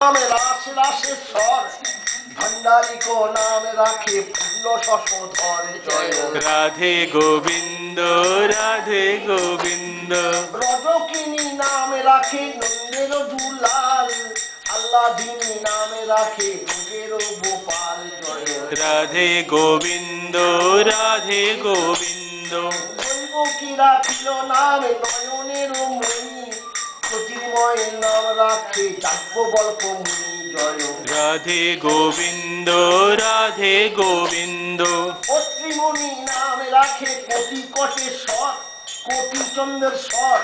नाम राशि राशेश्वर भंडारी को नाम राखे पूर्ण शशोधर जय राधे गोविंद राधे गोविंद रजकिनी नाम राखे नंदेर दुलाल আল্লাদিনী নামে রাখে যোগের গোপাল জয় রাধে গোবিন্দ রাধে গোবিন্দ দৈবকী রাখিল নামে নয়নের মণি জ্যোতির্ময় নাম রাখে যাজ্ঞবল্ক মুনি জয় রাধে গোবিন্দ রাধে গোবিন্দ অত্রিমণি নামে রাখে কোটি কটেশ্বর কোটি চন্দ্রেশ্বর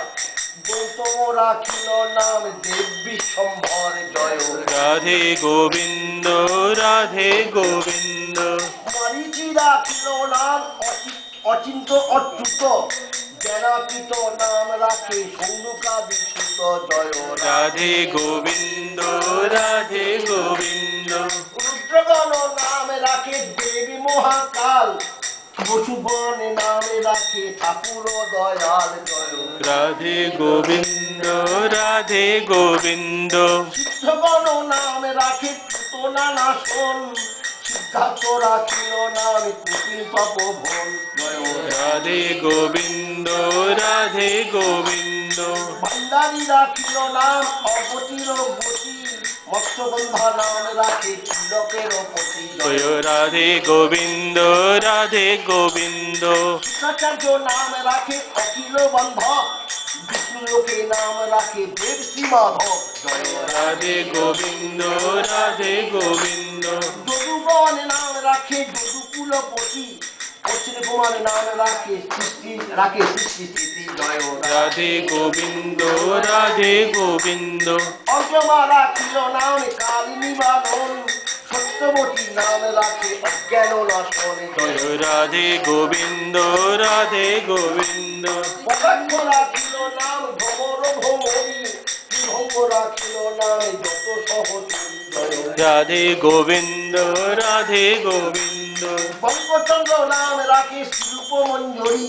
গৌতম রাখিল নাম দেবী সম্ভর জয় রাধে গোবিন্দ রাধে গোবিন্দ মরিচি রাখিল নাম অচিন্ত অচ্যুত জ্ঞানাতীত নাম রাখে সৌনুকাদি সুত জয় রাধে গোবিন্দ রাধে গোবিন্দ রুদ্রগণ নামে রাখে দেবী মহাকাল বসুবন নামে রাখে ঠাকুর দয়াল জয় রাধে গোবিন্দ রাধে গোবিন্দ সিদ্ধগণ নামে রাখে পুতনা নাশন সিদ্ধার্থ রাখিল নামে কুটিল তপোবন জয় রাধে গোবিন্দ রাধে গোবিন্দ ভান্ডারী রাখিল নাম অবতীর গতি মৎস্যগন্ধা নাম রাখে তিলকের পতি জয় রাধে গোবিন্দ রাধে গোবিন্দ শুক্রাচার্য নাম রাখে অখিল বন্ধ বিষ্ণুলোকে নাম রাখে দেব শ্রী মাধব জয় রাধে গোবিন্দ রাধে গোবিন্দ যদুগণ নাম রাখে যদুকুলপতি অশ্বিনী কুমার নাম রাখে সৃষ্টি স্থিতি জয় রাধে গোবিন্দ রাধে গোবিন্দ অর্জমা রাখিল নাম কালিনী বাদন সত্যবতী নাম রাখে অজ্ঞান নাশন জয় রাধে গোবিন্দ রাধে গোবিন্দ পদার্থ রাখিল নাম ভ্রমর ভ্রমরী ত্রিভঙ্গ রাখিল নাম যত সহচরী জয় রাধে গোবিন্দ রাধে গোবিন্দ বঙ্গচন্দ্র নাম রাখে শিল্প মঞ্জরী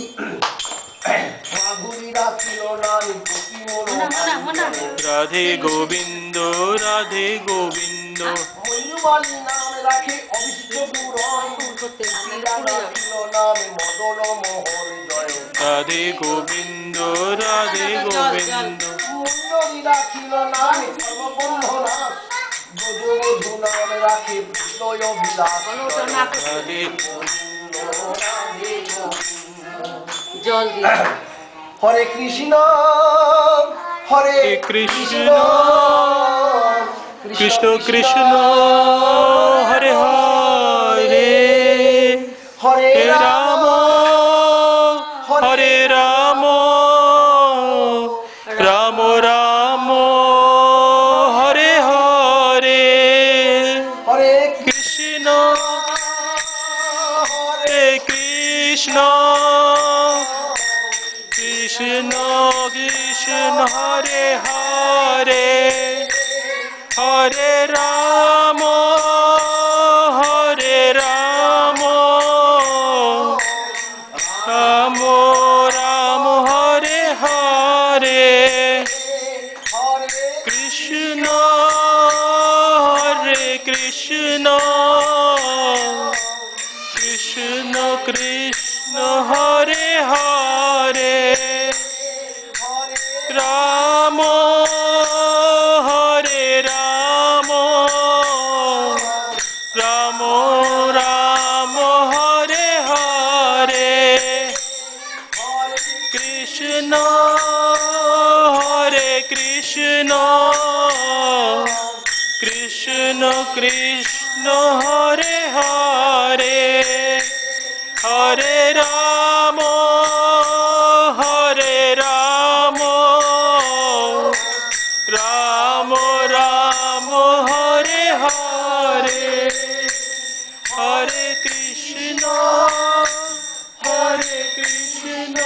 মাধুরী রাখিল নাম গোপী মনোহারী রাধে গোবিন্দ রাধে গোবিন্দ ময়ূমালী নাম রাখে অবিষ্ট পুরন রাখিল নাম মদন মোহন জয় রাধে গোবিন্দ রাধে গোবিন্দ মুন্ডরী রাখিল নাম সর্ববন্ধনাথ ব্রজবধূ নাম রাখে বিষ্ণয় বিলাস রাধে জল হরে কৃষ্ণ হরে কৃষ্ণ কৃষ্ণ কৃষ্ণ হরে হরে হরে রাম হরে রাম রাম রাম হরে হরে হরে কৃষ্ণ হরে কৃষ্ণ কৃষ্ণ কৃষ্ণ হরে হরে হরে রাম হরে রাম রাম রাম হরে হরে হরে কৃষ্ণ হরে কৃষ্ণ কৃষ্ণ কৃষ্ণ হরে হরে রাম হরে রাম রাম রাম হরে হরে কৃষ্ণ হরে কৃষ্ণ কৃষ্ণ কৃষ্ণ হরে হরে হরে রাম হরে রাম রাম রাম হরে হরে হরে কৃষ্ণ হরে কৃষ্ণ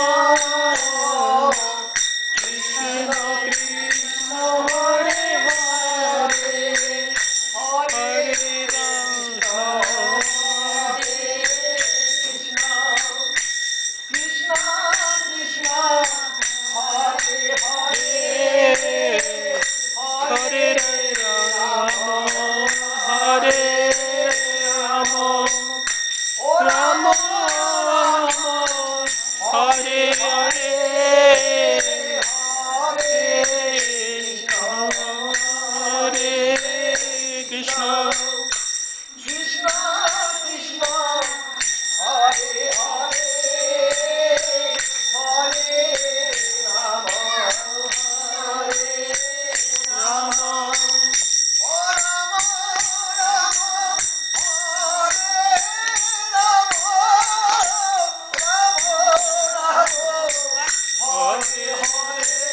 কৃষ্ণ কৃষ্ণ হরে হরে হরে রাম কৃষ্ণ কৃষ্ণ হরে হরে হরে রাম কৃষ্ণ কৃষ্ণ কৃষ্ণ হরে হরে হরে রাম হরে রাম ও রাম রাম হরে রাম রাম রাম হরে হরে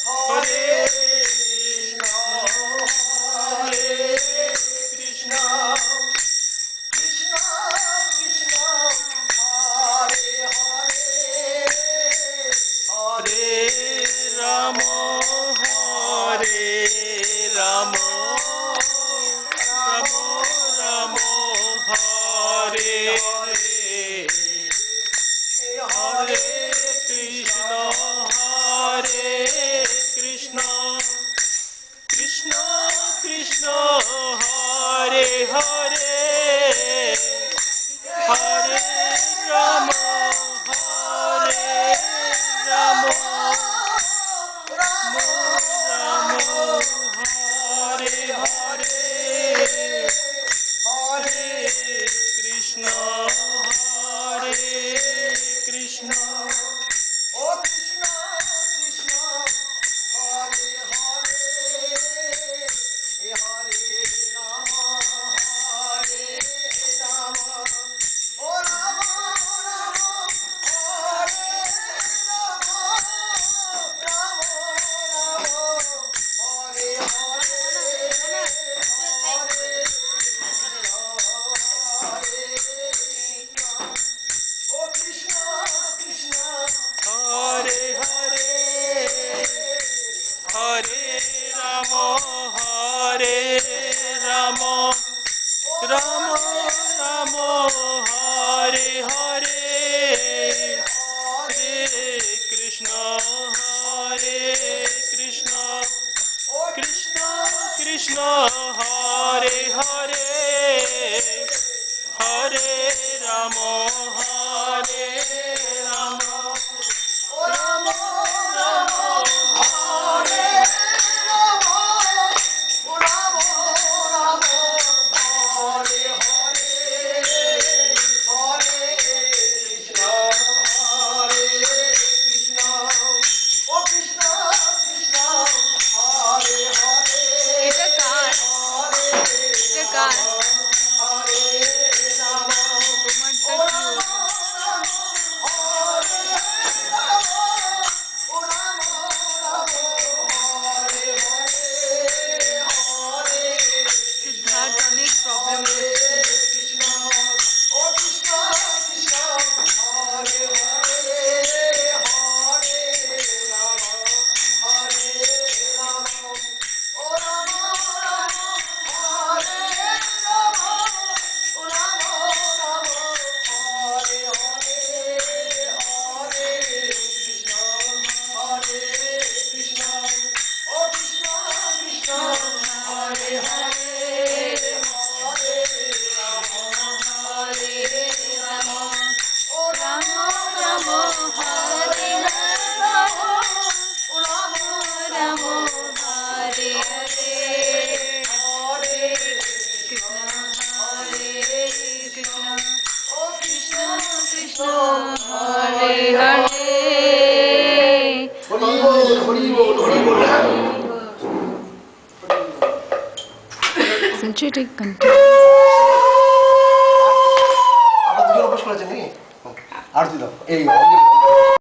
হরে কৃষ্ণ কৃষ্ণ কৃষ্ণ হরে হরে হরে রাম হরে রাম রাম রাম হরে হরে কৃষ্ণ হরে কৃষ্ণ কৃষ্ণ কৃষ্ণ হরে হরে হরে রাম হরে রাম রাম হরে হরে হরে কৃষ্ণ হরে কৃষ্ণ ও কৃষ্ণ কৃষ্ণ হরে হরে হরে রাম হরে রাম ও রাম রাম হরে রাম রাম রাম হরে হরে হরে কৃষ্ণ হরে কৃষ্ণ ও কৃষ্ণ কৃষ্ণ হরে হরে হরে রাম হরে রাম রাম রাম হরে হরে হরে কৃষ্ণ হরে কৃষ্ণ কৃষ্ণ কৃষ্ণ হরে হরে হরে রাম হরে রাম রাম রাম হরে রাম রাম রাম হরে হরে হরে কৃষ্ণ হরে কৃষ্ণ ও কৃষ্ণ কৃষ্ণ হরে হরে এটা কার? হরে এটা কার? হরে রাম তোমারটা ও কি রাম হচ্ছে? রাম হরে রাম ও রাম রাম হরে হরে হরে সিদ্ধার্থ অনেক প্রবলেম হচ্ছে। কৃষ্ণ ও কৃষ্ণ কৃষ্ণ হরে হরে হরে রাম হরে রাম ও রাম রাম হরে রাম ও রাম রাম হরে হরে হরে কৃষ্ণ হরে কৃষ্ণ ও কৃষ্ণ কৃষ্ণ হরে হরে হরে রাম হরে রাম ও রাম রাম হরে রাম ও রাম রাম হরে হরে হরে কৃষ্ণ হরে কৃষ্ণ ও কৃষ্ণ কৃষ্ণ হরে হরে হরি বল হরি বল হরি বল Sanjay, take control. আপনার দুজন অভ্যাস করেছেন নাকি আরতি দাও এই